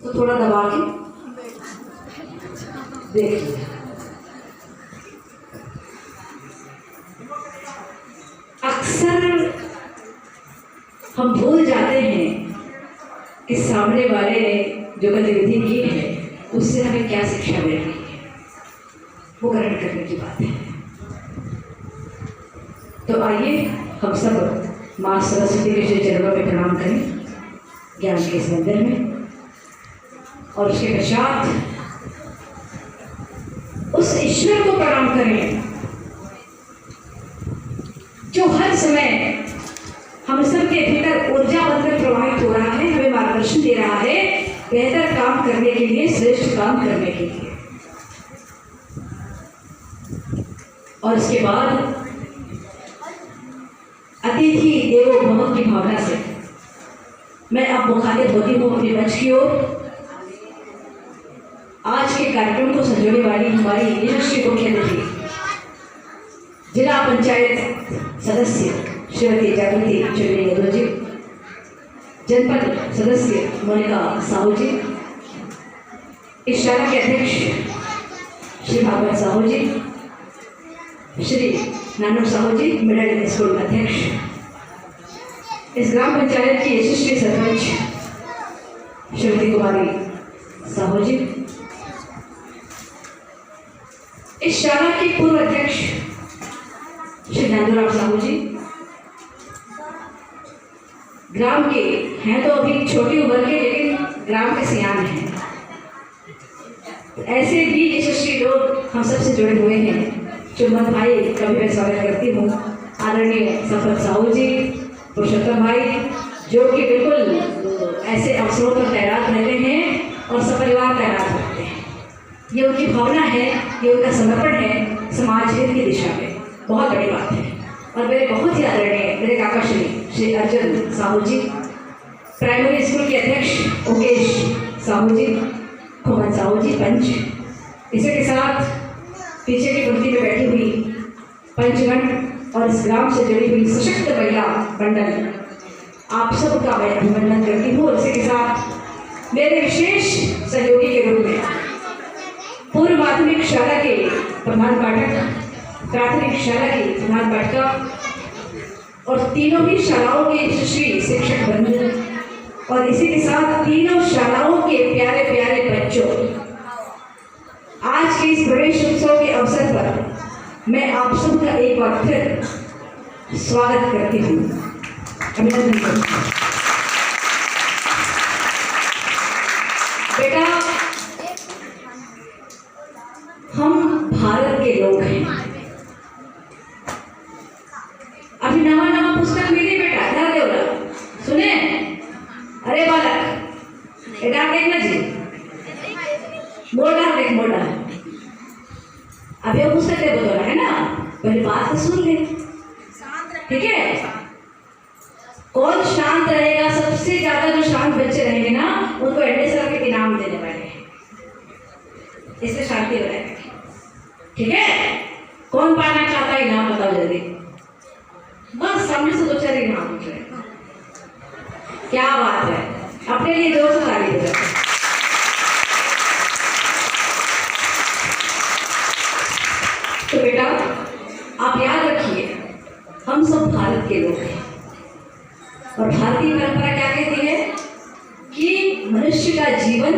तो थोड़ा दबा के देख लीजिए। अक्सर हम भूल जाते हैं कि सामने वाले ने जो गतिविधि की है उससे हमें क्या शिक्षा मिल रही है, वो ग्रहण करने की बात है। तो आइए हम सब माँ सरस्वती के श्री चरणों में प्रणाम करें ज्ञान के इस मंदिर में, और उसके पश्चात उस ईश्वर को प्रणाम करें जो हर समय हम सबके भीतर ऊर्जा बनकर प्रवाहित हो रहा है, हमें मार्गदर्शन दे रहा है बेहतर काम करने के लिए, श्रेष्ठ काम करने के लिए। और उसके बाद अतिथि देवो भव की भावना से मैं अब मुखातिब होती हूँ अपने मंच की ओर। आज के कार्यक्रम को संजोने वाली हमारी यशस्वी मुख्य अतिथि जिला पंचायत सदस्य श्रीमती जागृति चौधरी यादव जी, जनपद सदस्य मोनिका साहू जी, इस शाला के अध्यक्ष श्री भागवत साहू जी, श्री नानू साहू जी मिडिल स्कूल अध्यक्ष, इस ग्राम पंचायत की यशस्वी सरपंच श्रीमती कुमारी साहू जी, इस शाला के पूर्व अध्यक्ष श्री नंदूराम साहू जी, ग्राम के हैं तो अभी छोटी उम्र के लेकिन ग्राम के सियान हैं, ऐसे भी यशस्वी लोग हम सबसे जुड़े हुए हैं। चुम्बन भाई का भी मैं स्वागत करती हूँ, आदरणीय सफल साहू जी, पुरुषोत्तम भाई जो कि बिल्कुल ऐसे अवसरों पर तैनात रहते हैं और सपरिवार तैनात रहते हैं। ये उनकी भावना है, ये उनका समर्पण है समाज हित की दिशा में, बहुत बड़ी बात है। और मेरे बहुत ही आदरणीय मेरे काका श्री अर्जुन साहू जी, प्राइमरी स्कूल के अध्यक्ष ओकेश साहू जी, खुमन साहू जी पंच, इसी के साथ पीछे की पंक्ति में बैठी हुई पंचगण और इस ग्राम से जुड़ी हुई सशक्त महिला मंडल, आप सबका मैं अभिनंदन करती हूँ। इसी के साथ मेरे विशेष सहयोगी के रूप में पूर्व माध्यमिक शाला के प्रधान पाठक, प्राथमिक शाला की प्रधान पाठिका और तीनों ही शालाओं के यशस्वी शिक्षक बंधु, और इसी के साथ तीनों शालाओं के प्यारे प्यारे बच्चों, आज के इस प्रवेश उत्सव के अवसर पर मैं आप सबका एक बार फिर स्वागत करती हूँ, अभिनंदन करती हूँ। बेटा, हम भारत के लोग हैं। अभी नवा नवा पुस्तक मिली बेटा, ध्यान दो, सुने? अरे बालक इधर देखना जी, मोड़ा देख मोड़ा, अभी वो पुस्तक दे बोला है ना, पहले बात तो सुन ले, ठीक है? कौन शांत रहेगा? सबसे ज्यादा जो शांत बच्चे रहेंगे ना उनको एडे सर के इनाम देने वाले हैं, इससे शांति हो जाएगी, ठीक है? कौन पाना चाहता है इनाम बताओ जल्दी, बस सामने से दो चार इनाम पूछ रहे। क्या बात है, अपने लिए जोर से ताली दे। तो बेटा आप याद रखिए, हम सब भारत के लोग हैं और भारतीय परंपरा क्या कहती है कि मनुष्य का जीवन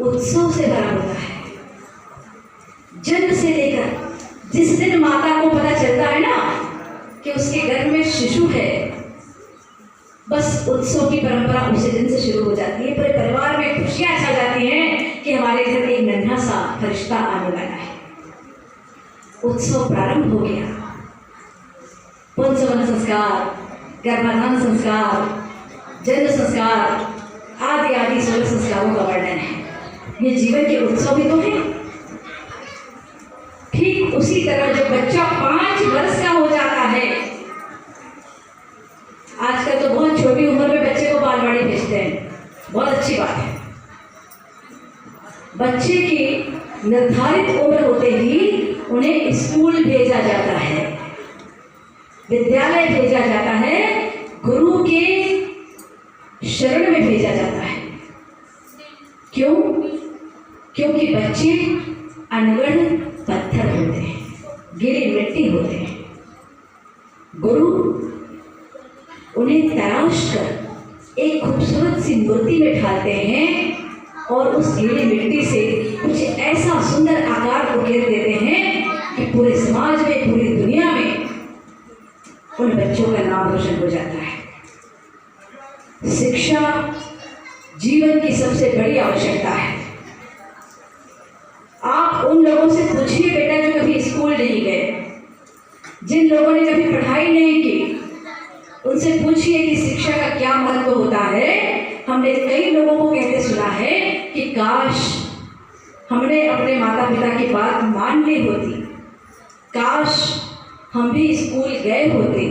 उत्सव से भरा होता है। जन्म से लेकर जिस दिन माता को पता चलता है ना कि उसके गर्भ में शिशु है, बस उत्सव की परंपरा उसी दिन से शुरू हो जाती है। पूरे परिवार में खुशियां छा जाती हैं कि हमारे घर एक नन्हा सा फरिश्ता आने वाला है। उत्सव प्रारंभ हो गया। पुंसवन संस्कार, गर्भाधान संस्कार, जन्म संस्कार आदि आदि 16 संस्कारों का वर्णन है। ये जीवन के उत्सव ही तो है। ठीक उसी तरह जब बच्चा 5 वर्ष का हो जाता है, आजकल तो बहुत छोटी उम्र में बच्चे को बालवाड़ी भेजते हैं, बहुत अच्छी बात है। बच्चे की निर्धारित उम्र होते ही उन्हें स्कूल भेजा जाता है, विद्यालय भेजा जाता है, गुरु के शरण में भेजा जाता है। क्यों? क्योंकि बच्चे अनगढ़ पत्थर होते हैं, गीली मिट्टी होते हैं। गुरु उन्हें तराश कर एक खूबसूरत सी मूर्ति में ढालते हैं और उस गीली मिट्टी से कुछ ऐसा सुंदर आकार उकेर देते हैं कि पूरे समाज में, पूरी दुनिया में उन बच्चों का नाम रोशन हो जाता है। शिक्षा जीवन की सबसे बड़ी आवश्यकता है। आप उन लोगों से पूछिए बेटा जो कभी स्कूल नहीं गए, जिन लोगों ने कभी पढ़ाई नहीं की, उनसे पूछिए कि शिक्षा का क्या महत्व होता है। हमने कई लोगों को कहते सुना है कि काश हमने अपने माता पिता की बात मान ली होती, काश हम भी स्कूल गए होते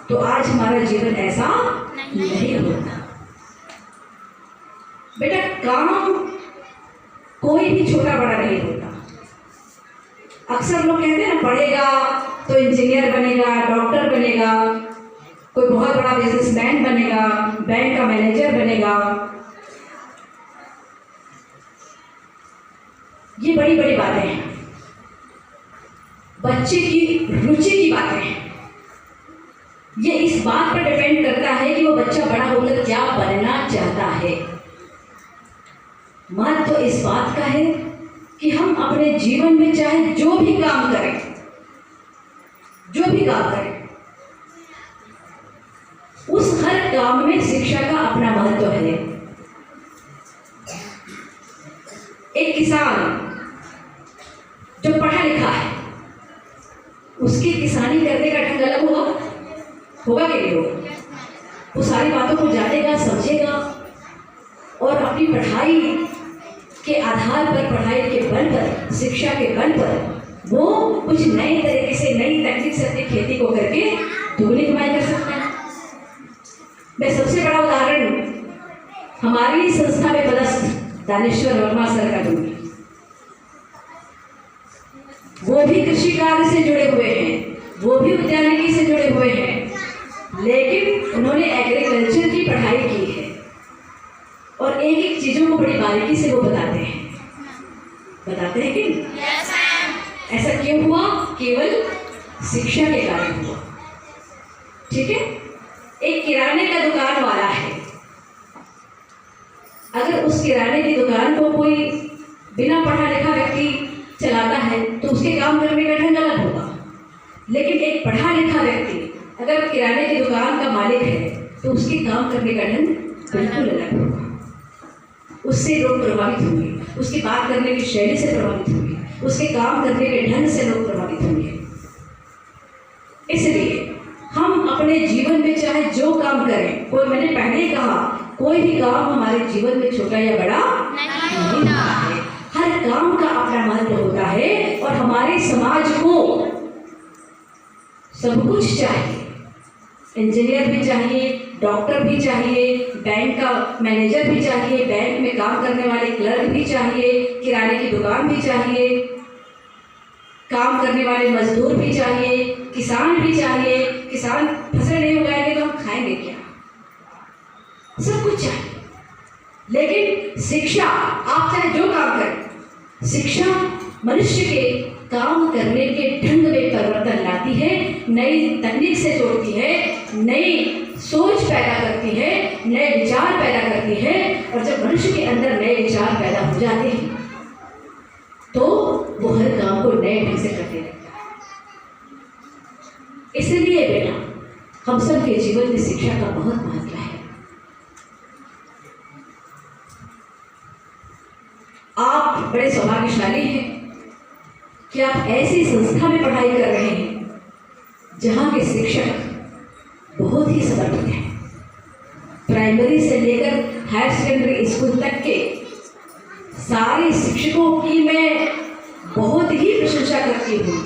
तो आज हमारा जीवन ऐसा नहीं होता। बेटा काम कोई भी छोटा बड़ा नहीं होता। अक्सर लोग कहते हैं ना, पढ़ेगा तो इंजीनियर बनेगा, डॉक्टर बनेगा, कोई बहुत बड़ा बिजनेसमैन बनेगा, बैंक का मैनेजर बनेगा। ये बड़ी बड़ी बातें हैं, बच्चे की रुचि की बातें हैं। ये इस बात पर डिपेंड करता है कि वो बच्चा बड़ा होकर क्या बनना चाहता है। महत्व तो इस बात का है कि हम अपने जीवन में चाहे जो भी काम करें, उस हर काम में शिक्षा का अपना महत्व है। एक किसान जो पढ़ा लिखा है, उसकी किसानी करने का ढंग अलग होगा कि नहीं होगा? वो सारी बातों को जानेगा, समझेगा और अपनी पढ़ाई के आधार पर, पढ़ाई के बल पर, शिक्षा के बल पर वो कुछ नए तरीके से, नई तकनीक से अपनी खेती को करके दुगनी कमाई कर सकता है। मैं सबसे बड़ा उदाहरण हमारी संस्था में पदस्थ दानेश्वर वर्मा सर का दूंगी। वो भी कृषि कार्य से जुड़े हुए हैं, वो भी उद्यानिकी से जुड़े हुए हैं, लेकिन उन्होंने एग्रीकल्चर की पढ़ाई की है और एक एक चीजों को बड़ी बारीकी से वो बताते हैं कि yes, ऐसा क्यों हुआ? केवल शिक्षा के कारण हुआ। ठीक है, एक किराने का दुकान वाला है, अगर उस किराने की दुकान को कोई बिना पढ़ा लिखा व्यक्ति चलाता है तो उसके काम करने का ढंग अलग होगा। लेकिन एक पढ़ा लिखा व्यक्ति अगर किराने की दुकान का मालिक है तो उसके काम करने का ढंग बिल्कुल अलग होगा। उससे लोग प्रभावित होंगे, उसकी बात करने की शैली से प्रभावित होंगे, उसके काम करने के ढंग से लोग प्रभावित होंगे। इसलिए हम अपने जीवन में चाहे जो काम करें, कोई, मैंने पहले ही कहा, कोई भी काम हमारे जीवन में छोटा या बड़ा नहीं होता है। हर काम का अपना महत्व होता है और हमारे समाज को सब कुछ चाहिए। इंजीनियर भी चाहिए, डॉक्टर भी चाहिए, बैंक का मैनेजर भी चाहिए, बैंक में काम करने वाले क्लर्क भी चाहिए, किराने की दुकान भी चाहिए, काम करने वाले मजदूर भी चाहिए, किसान भी चाहिए। किसान फसल नहीं उगाएंगे तो हम खाएंगे क्या? सब कुछ चाहिए। लेकिन शिक्षा, आप चाहे जो काम करें, शिक्षा मनुष्य के काम करने के ढंग में परिवर्तन लाती है, नई तकनीक से जोड़ती है, नई सोच पैदा करती है, नए विचार पैदा करती है। और जब मनुष्य के अंदर नए विचार पैदा हो जाते हैं तो वो हर काम को नए ढंग से करने लगता है। इसलिए बेटा, हम सब के जीवन में शिक्षा का बहुत महत्व है। आप बड़े सौभाग्यशाली हैं कि आप ऐसी संस्था में पढ़ाई कर रहे हैं जहाँ के शिक्षक बहुत ही समर्पित हैं। प्राइमरी से लेकर हायर सेकेंडरी स्कूल तक के सारे शिक्षकों की मैं बहुत ही प्रशंसा करती हूँ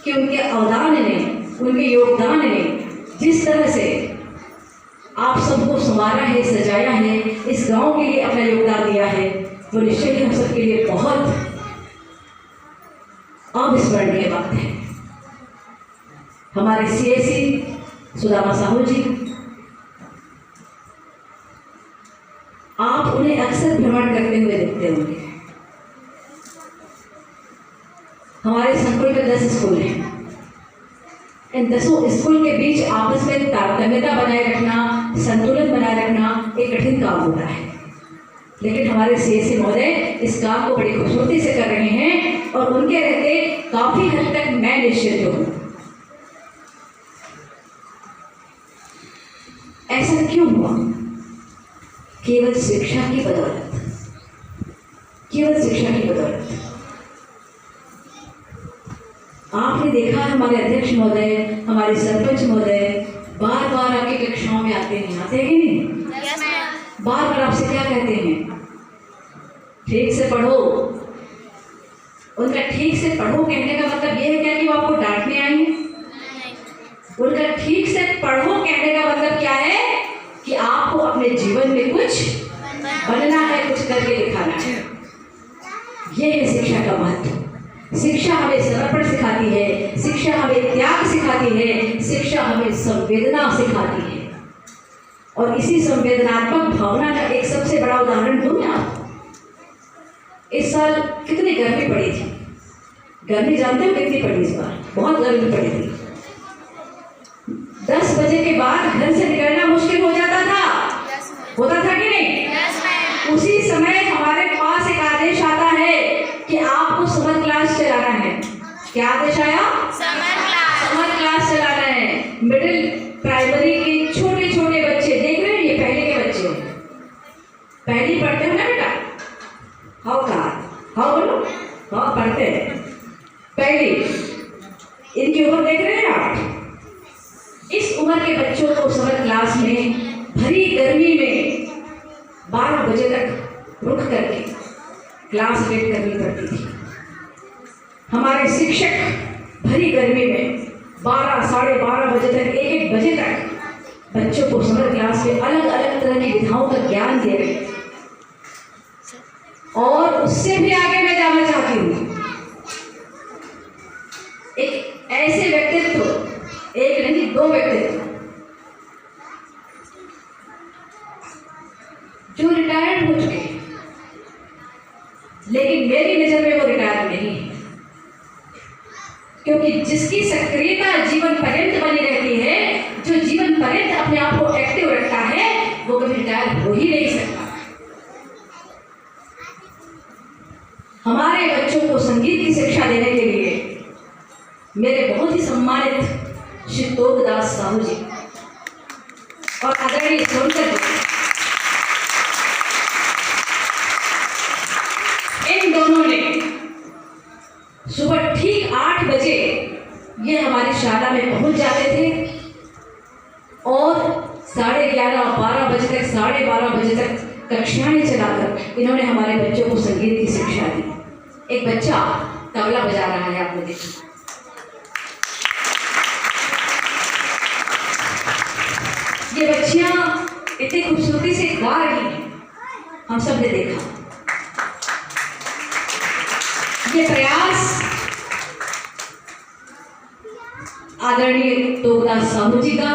कि उनके अवदान ने, उनके योगदान ने जिस तरह से आप सबको संवारा है, सजाया है, इस गांव के लिए अपना योगदान दिया है, वो निश्चय ही हम सबके लिए बहुत अविस्मरणीय बात है। हमारे सीएसी सुदामा साहू जी, आप उन्हें अक्सर भ्रमण करते हुए देखते होंगे। हमारे संकुल में 10 स्कूल हैं। इन 10 स्कूल के बीच आपस में तारतम्यता बनाए रखना, संतुलन बनाए रखना एक कठिन काम होता है, लेकिन हमारे सीएससी महोदय इस काम को बड़ी खूबसूरती से कर रहे हैं और उनके रहते काफी हद तक मैं निश्चित हूँ। ऐसा क्यों हुआ? केवल शिक्षा की बदौलत, केवल शिक्षा की बदौलत। आपने देखा हमारे अध्यक्ष महोदय, हमारे सरपंच महोदय बार बार आपकी कक्षाओं में आते हैं कि नहीं? Yes, ma'am. बार बार आपसे क्या कहते हैं? ठीक से पढ़ो। उनका ठीक से पढ़ो कहने का मतलब ये है क्या कि वो आपको डांटने आई हैं? उनका ठीक से पढ़ो कहने का मतलब क्या है कि आपको अपने जीवन में कुछ बनना है, कुछ करके दिखाना है। ये है शिक्षा का महत्व। शिक्षा हमें समर्पण सिखाती है, शिक्षा हमें त्याग सिखाती है, शिक्षा हमें संवेदना सिखाती है। और इसी संवेदनात्मक भावना का एक सबसे बड़ा उदाहरण दूं मैं आपको। इस साल कितनी गर्मी पड़ी थी? गर्मी जानते हो कितनी पड़ी इस बार? बहुत गर्मी पड़ी थी। 10 बजे के बाद घर से निकलना मुश्किल हो जाता था, होता था कि नहीं? उसी समय हमारे पास एक आदेश आता है कि आपको समर क्लास चलाना है। क्या आदेश आया? समर क्लास चलाना है। मिडिल प्राइमरी के छोटे छोटे बच्चे देख रहे हैं, ये पहले के बच्चे हैं, पहली पढ़ते हो ना बेटा? हाँ बोलो। हाँ पढ़ते हैं पहली। इनकी उम्र देख रहे हैं आप? इस उम्र के बच्चों को समर क्लास में भरी गर्मी में 12 बजे तक रुक करके क्लास वेट करनी पड़ती थी। हमारे शिक्षक भरी गर्मी में 12, साढ़े 12 बजे तक, 1-1 बजे तक बच्चों को समर क्लास में अलग अलग तरह की विधाओं का ज्ञान दे रहे। और उससे भी आगे मैं जाना चाहती हूँ। एक ऐसे व्यक्तित्व, एक नहीं 2 व्यक्तित्व जो रिटायर्ड हो चुके हैं, लेकिन मेरी नजर में वो रिटायर नहीं है, क्योंकि जिसकी सक्रियता जीवन पर्यंत बनी रहती है, जो जीवन पर्यंत अपने आप को एक्टिव रखता है, वो कभी रिटायर हो ही नहीं सकता। हमारे बच्चों को संगीत की शिक्षा देने के लिए मेरे बहुत ही सम्मानित श्री तोगदास साहू जी और आदरणीय सोनकर जी, इन दोनों ने सुबह ठीक 8 बजे ये हमारी शाला में पहुंच जाते थे और 11:30, 12 बजे तक, 12:30 बजे तक कक्षाएं चलाकर इन्होंने हमारे बच्चों को संगीत की शिक्षा दी। एक बच्चा तबला बजा रहा है, आपने देखा। ये बच्चियां इतनी खूबसूरती से गा रही हैं, हम सब ने देखा। ये प्रयास आदरणीय तोगदास साहू जी का,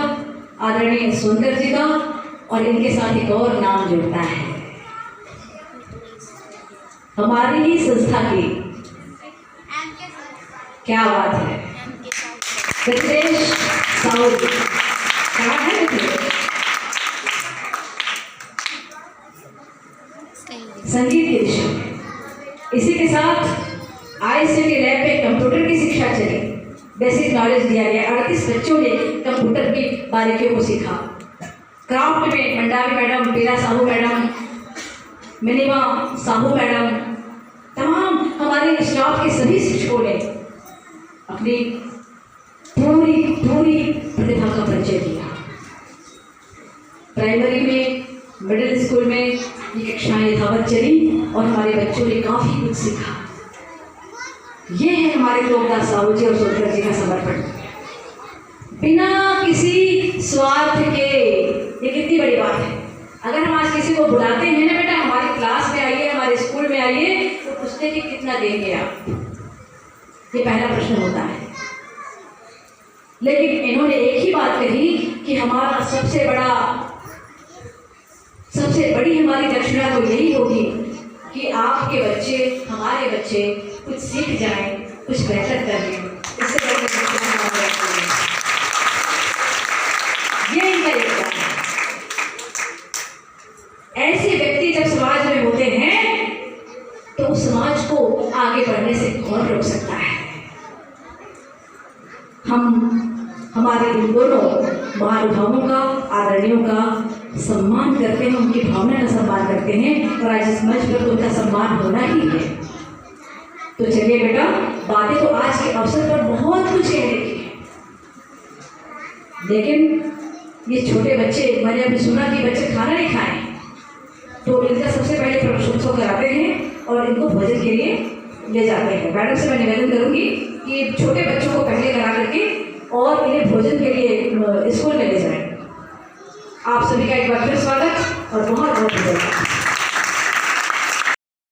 आदरणीय सुंदर जी का, और इनके साथ एक और नाम जुड़ता है हमारी ही संस्था की। क्या बात है, रितेश साहू जी, कहाँ है रितेश? संगीत की दिशा में। इसी के साथ आईसीटी लैब में कंप्यूटर की शिक्षा चली, बेसिक नॉलेज दिया गया। 38 बच्चों ने कंप्यूटर की बारीकियों को सीखा। क्राफ्ट में मंडावी मैडम, पीरा Sahu madam, minima Sahu madam, तमाम हमारे स्टाफ के सभी शिक्षकों ने अपनी पूरी प्रतिभा का परिचय दिया। प्राइमरी में, मिडिल स्कूल में ये कक्षाएं यथावत चली और हमारे बच्चों ने काफ़ी कुछ सीखा। ये है हमारे तोगदास साहू जी और सोनकर जी का समर्पण, बिना किसी स्वार्थ के। ये कितनी बड़ी बात है। अगर हम आज किसी को बुलाते हैं ना, बेटा हमारी क्लास में आइए, हमारे स्कूल में आइए, तो पूछते कि कितना देंगे आप, ये पहला प्रश्न होता है। लेकिन इन्होंने एक ही बात कही कि हमारा सबसे बड़ा सबसे बड़ी हमारी दक्षिणा तो यही होगी कि आपके बच्चे, हमारे बच्चे कुछ सीख जाएं, कुछ बेहतर कर लें। इससे बड़ी दक्षिणा ये इनका योगदान है। ऐसे व्यक्ति जब समाज में होते हैं तो उस समाज को आगे बढ़ने से कौन रोक सकता है। हम हमारे इन दोनों महानुभावों का, आदरणीयों का सम्मान करते हैं, उनकी भावना का सम्मान करते हैं और आज इस मंच पर तो उनका सम्मान होना ही है। तो चलिए बेटा, बातें तो आज के अवसर पर बहुत कुछ कहने की है, लेकिन ये छोटे बच्चे, मैंने अभी सुना कि बच्चे खाना नहीं खाए, तो इनका सबसे पहले प्रशंसा कराते हैं और इनको भोजन के लिए ले जाते हैं। मैडम से मैं निवेदन करूंगी कि छोटे बच्चों को पहले करा करके और इन्हें भोजन के लिए स्कूल में ले जाएं। आप सभी का एक बार फिर स्वागत और बहुत बहुत धन्यवाद।